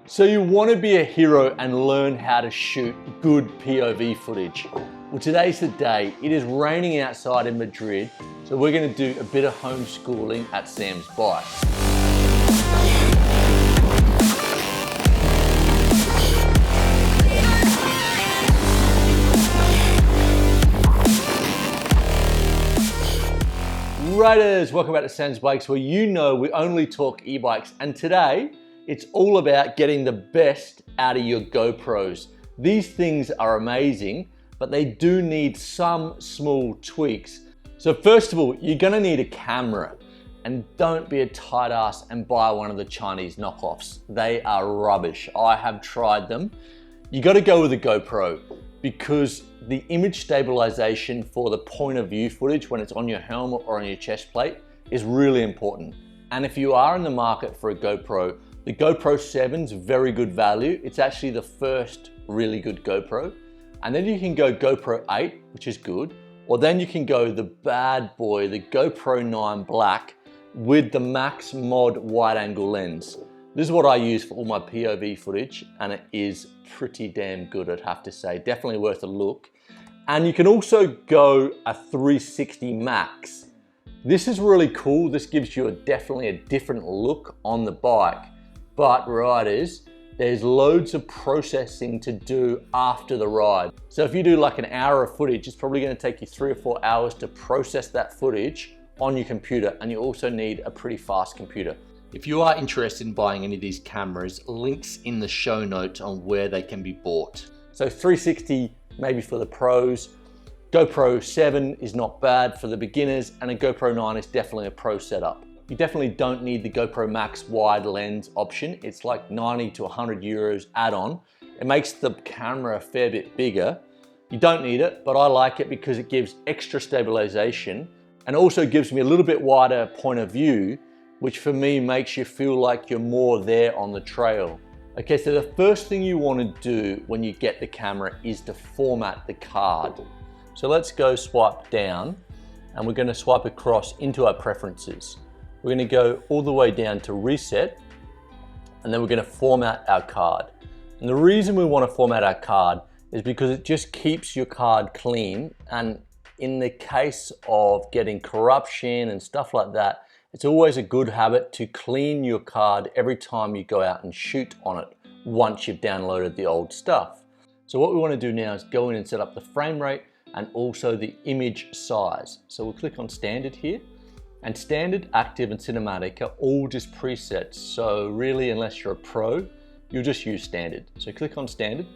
So you want to be a hero and learn how to shoot good POV footage. Well, today's the day. It is raining outside in Madrid, so we're going to do a bit of homeschooling at Sam's bike. Riders, welcome back to Sam's Bikes, where you know we only talk e-bikes, and today it's all about getting the best out of your GoPros. These things are amazing, but they do need some small tweaks. So first of all, you're gonna need a camera, and don't be a tight ass and buy one of the Chinese knockoffs. They are rubbish. I have tried them. You gotta go with a GoPro because the image stabilization for the point of view footage when it's on your helmet or on your chest plate is really important. And if you are in the market for a GoPro, the GoPro 7's very good value. It's actually the first really good GoPro. And then you can go GoPro 8, which is good, or then you can go the bad boy, the GoPro 9 Black with the Max Mod wide angle lens. This is what I use for all my POV footage, and it is pretty damn good, I'd have to say. Definitely worth a look. And you can also go a 360 Max. This is really cool. This gives you definitely a different look on the bike. But riders, there's loads of processing to do after the ride. So if you do like an hour of footage, it's probably going to take you 3 or 4 hours to process that footage on your computer, and you also need a pretty fast computer. If you are interested in buying any of these cameras, links in the show notes on where they can be bought. So 360 maybe for the pros, GoPro 7 is not bad for the beginners, and a GoPro 9 is definitely a pro setup. You definitely don't need the GoPro Max wide lens option. It's like 90 to 100 euros add-on. It makes the camera a fair bit bigger. You don't need it, but I like it because it gives extra stabilization and also gives me a little bit wider point of view, which for me makes you feel like you're more there on the trail. Okay, so the first thing you want to do when you get the camera is to format the card. So let's go swipe down, and we're going to swipe across into our preferences. We're going to go all the way down to reset, and then we're going to format our card. And the reason we want to format our card is because it just keeps your card clean, and in the case of getting corruption and stuff like that, it's always a good habit to clean your card every time you go out and shoot on it once you've downloaded the old stuff. So what we want to do now is go in and set up the frame rate and also the image size. So we'll click on standard here. And standard, active, and cinematic are all just presets. So really, unless you're a pro, you'll just use standard. So click on standard.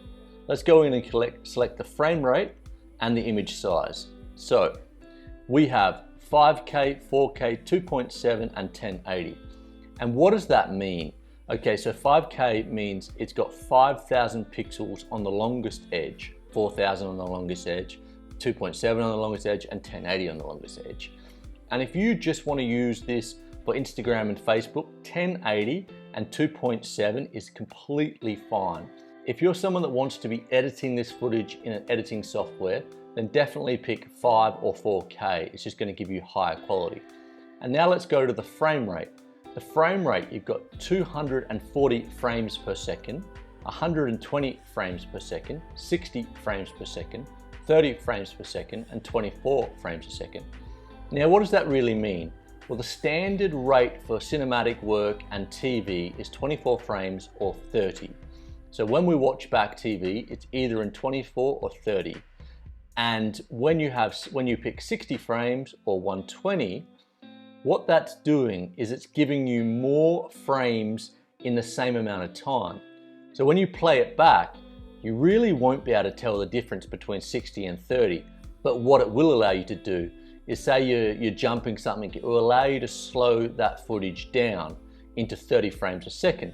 Let's go in and select the frame rate and the image size. So we have 5K, 4K, 2.7, and 1080. And what does that mean? Okay, so 5K means it's got 5,000 pixels on the longest edge, 4,000 on the longest edge, 2.7 on the longest edge, and 1080 on the longest edge. And if you just want to use this for Instagram and Facebook, 1080 and 2.7 is completely fine. If you're someone that wants to be editing this footage in an editing software, then definitely pick 5 or 4K. It's just going to give you higher quality. And now let's go to the frame rate. The frame rate, you've got 240 frames per second, 120 frames per second, 60 frames per second, 30 frames per second, and 24 frames a second. Now, what does that really mean? Well, the standard rate for cinematic work and TV is 24 frames or 30. So when we watch back TV, it's either in 24 or 30. And when you pick 60 frames or 120, what that's doing is it's giving you more frames in the same amount of time. So when you play it back, you really won't be able to tell the difference between 60 and 30. But what it will allow you to do is, say you're jumping something, it will allow you to slow that footage down into 30 frames a second.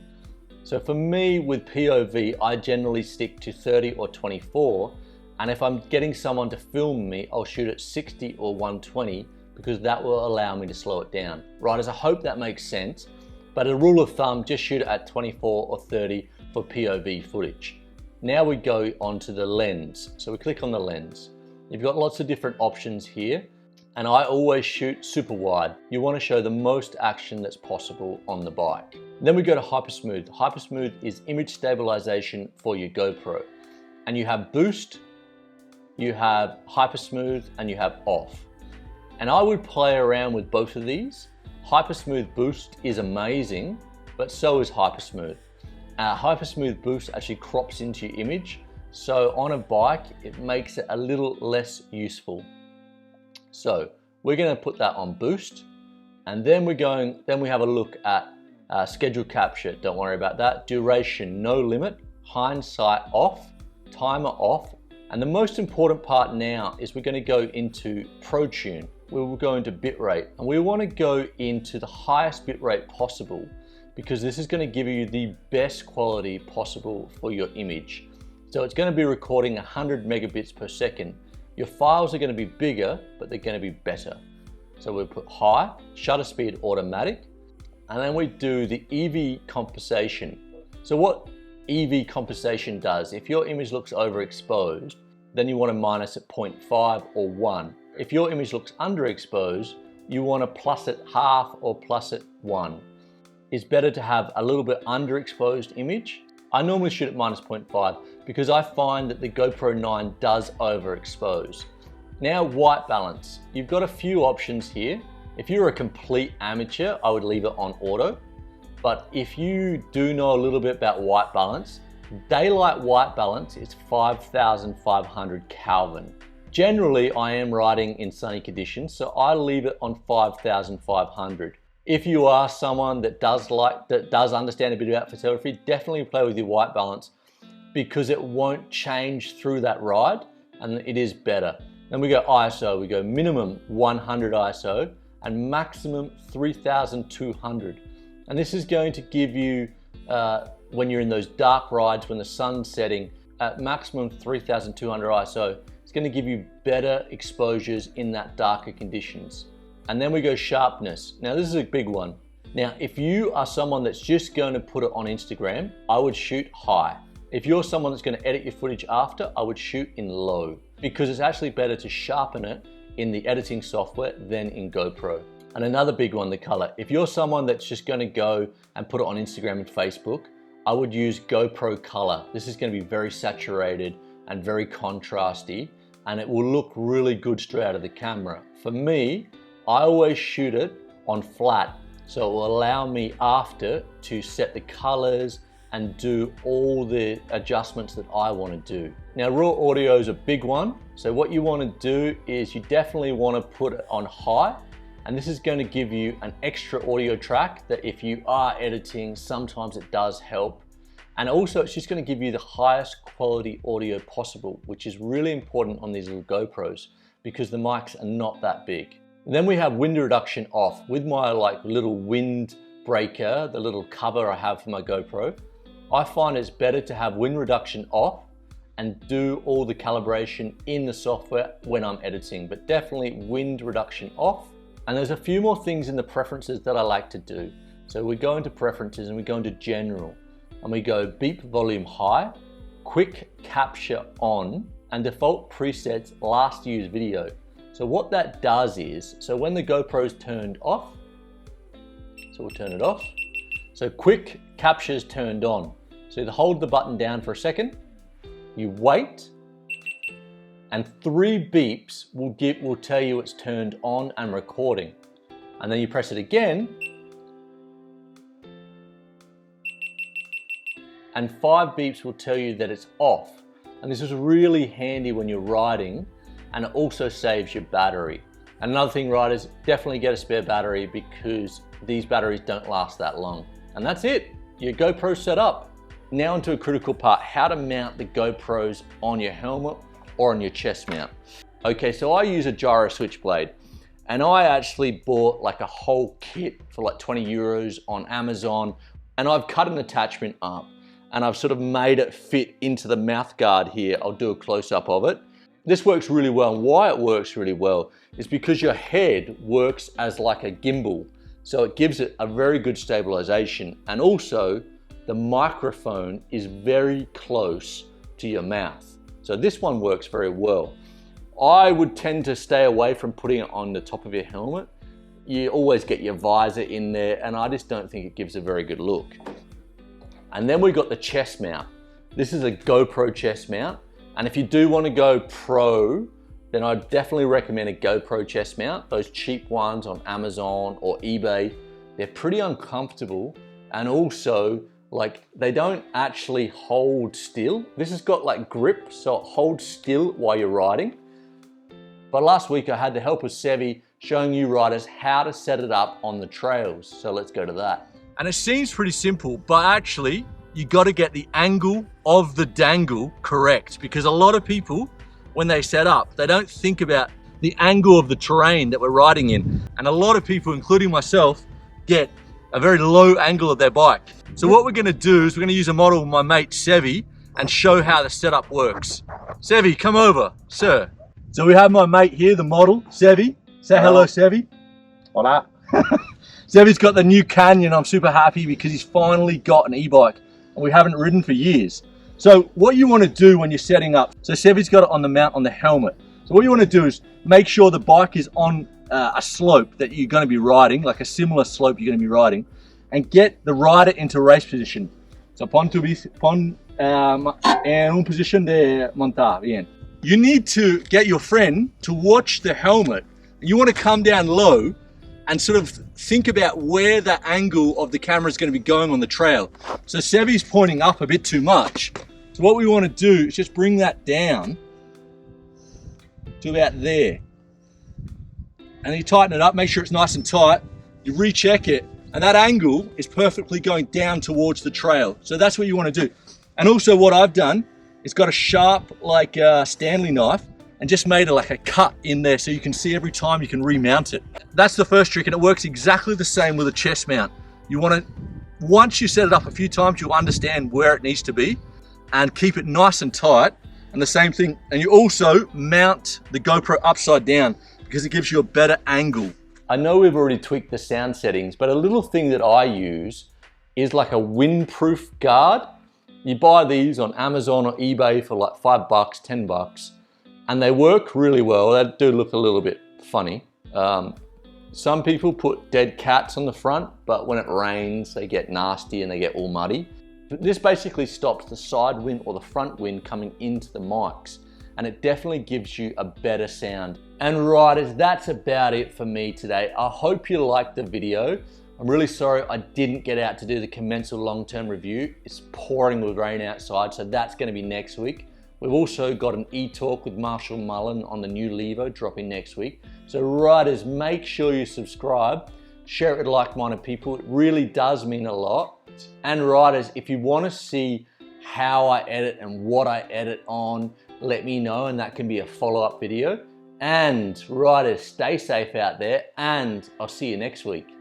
So for me with POV, I generally stick to 30 or 24. And if I'm getting someone to film me, I'll shoot at 60 or 120 because that will allow me to slow it down. Riders, I hope that makes sense. But a rule of thumb, just shoot it at 24 or 30 for POV footage. Now we go onto the lens. So we click on the lens. You've got lots of different options here. And I always shoot super wide. You want to show the most action that's possible on the bike. Then we go to hypersmooth. Hypersmooth is image stabilization for your GoPro. And you have boost, you have hypersmooth, and you have off. And I would play around with both of these. Hypersmooth boost is amazing, but so is hypersmooth. Hypersmooth boost actually crops into your image. So on a bike, it makes it a little less useful. So we're going to put that on boost, and then we have a look at schedule capture. Don't worry about that. Duration, no limit. Hindsight off. Timer off. And the most important part now is we're going to go into Pro Tune. We will go into bitrate, and we want to go into the highest bitrate possible because this is going to give you the best quality possible for your image. So it's going to be recording 100 megabits per second. Your files are going to be bigger, but they're going to be better. So we'll put high, shutter speed automatic, and then we do the EV compensation. So what EV compensation does, if your image looks overexposed, then you want to minus at 0.5 or 1. If your image looks underexposed, you want to plus it half or plus it 1. It's better to have a little bit underexposed image. I normally shoot at minus 0.5 because I find that the GoPro 9 does overexpose. Now white balance. You've got a few options here. If you're a complete amateur, I would leave it on auto. But if you do know a little bit about white balance, daylight white balance is 5,500 Kelvin. Generally, I am riding in sunny conditions, so I leave it on 5,500. If you are someone that does understand a bit about photography, definitely play with your white balance because it won't change through that ride and it is better. Then we go ISO, we go minimum 100 ISO and maximum 3,200. And this is going to give you, when you're in those dark rides, when the sun's setting, at maximum 3,200 ISO, it's going to give you better exposures in that darker conditions. And then we go sharpness. Now this is a big one. Now, if you are someone that's just going to put it on Instagram, I would shoot high. If you're someone that's going to edit your footage after, I would shoot in low because it's actually better to sharpen it in the editing software than in GoPro. And another big one, the color. If you're someone that's just going to go and put it on Instagram and Facebook, I would use GoPro color. This is going to be very saturated and very contrasty, and it will look really good straight out of the camera. For me, I always shoot it on flat, so it will allow me after to set the colors and do all the adjustments that I want to do. Now, raw audio is a big one. So what you want to do is you definitely want to put it on high, and this is going to give you an extra audio track that if you are editing, sometimes it does help. And also it's just going to give you the highest quality audio possible, which is really important on these little GoPros because the mics are not that big. Then we have wind reduction off. With my little wind breaker, the little cover I have for my GoPro, I find it's better to have wind reduction off and do all the calibration in the software when I'm editing, but definitely wind reduction off. And there's a few more things in the preferences that I like to do. So we go into preferences and we go into general and we go beep volume high, quick capture on, and default presets last used video. So what that does is, so when the GoPro is turned off, so we'll turn it off. So quick capture is turned on. So you hold the button down for a second, you wait, and 3 beeps will tell you it's turned on and recording. And then you press it again, and 5 beeps will tell you that it's off. And this is really handy when you're riding, and it also saves your battery. And another thing, riders, definitely get a spare battery because these batteries don't last that long. And that's it, your GoPro set up. Now into a critical part, how to mount the GoPros on your helmet or on your chest mount. Okay, so I use a gyro switchblade, and I actually bought like a whole kit for like 20 euros on Amazon, and I've cut an attachment up and I've sort of made it fit into the mouth guard here. I'll do a close-up of it. This works really well, and why it works really well is because your head works as like a gimbal. So it gives it a very good stabilization, and also the microphone is very close to your mouth. So this one works very well. I would tend to stay away from putting it on the top of your helmet. You always get your visor in there, and I just don't think it gives a very good look. And then we got the chest mount. This is a GoPro chest mount, and if you do want to go pro, then I'd definitely recommend a GoPro chest mount. Those cheap ones on Amazon or eBay, they're pretty uncomfortable, and also like they don't actually hold still. This has got like grip, so it holds still while you're riding. But last week I had the help of Sevi showing you riders how to set it up on the trails. So let's go to that. And it seems pretty simple, but actually you got to get the angle of the dangle correct, because a lot of people, when they set up, they don't think about the angle of the terrain that we're riding in. And a lot of people, including myself, get a very low angle of their bike. So what we're gonna do is we're gonna use a model of my mate Sevi and show how the setup works. Sevi, come over, sir. So we have my mate here, the model, Sevi. Say hello, Sevi. Hola. Sevi's got the new Canyon. I'm super happy because he's finally got an e-bike and we haven't ridden for years. So what you want to do when you're setting up, so Sevi's got it on the mount on the helmet. So what you want to do is make sure the bike is on a slope that you're going to be riding, like a similar slope you're going to be riding, and get the rider into race position. So pon en una posición de montar, bien. You need to get your friend to watch the helmet. You want to come down low and sort of think about where the angle of the camera is going to be going on the trail. So Sevi's pointing up a bit too much. So what we want to do is just bring that down to about there. And then you tighten it up, make sure it's nice and tight. You recheck it, and that angle is perfectly going down towards the trail. So that's what you want to do. And also what I've done is got a sharp, like Stanley knife, and just made like a cut in there so you can see every time you can remount it. That's the first trick, and it works exactly the same with a chest mount. You want to, once you set it up a few times, you'll understand where it needs to be and keep it nice and tight. And the same thing, and you also mount the GoPro upside down because it gives you a better angle. I know we've already tweaked the sound settings, but a little thing that I use is like a windproof guard. You buy these on Amazon or eBay for like $5, $10, and they work really well. They do look a little bit funny. Some people put dead cats on the front, but when it rains, they get nasty and they get all muddy. This basically stops the side wind or the front wind coming into the mics, and it definitely gives you a better sound. And riders, that's about it for me today. I hope you liked the video. I'm really sorry I didn't get out to do the Commensal long-term review. It's pouring with rain outside, so that's going to be next week. We've also got an e-talk with Marshall Mullen on the new Levo dropping next week. So riders, make sure you subscribe, share it with like-minded people. It really does mean a lot. And riders, if you want to see how I edit and what I edit on, let me know, and that can be a follow-up video. And riders, stay safe out there, and I'll see you next week.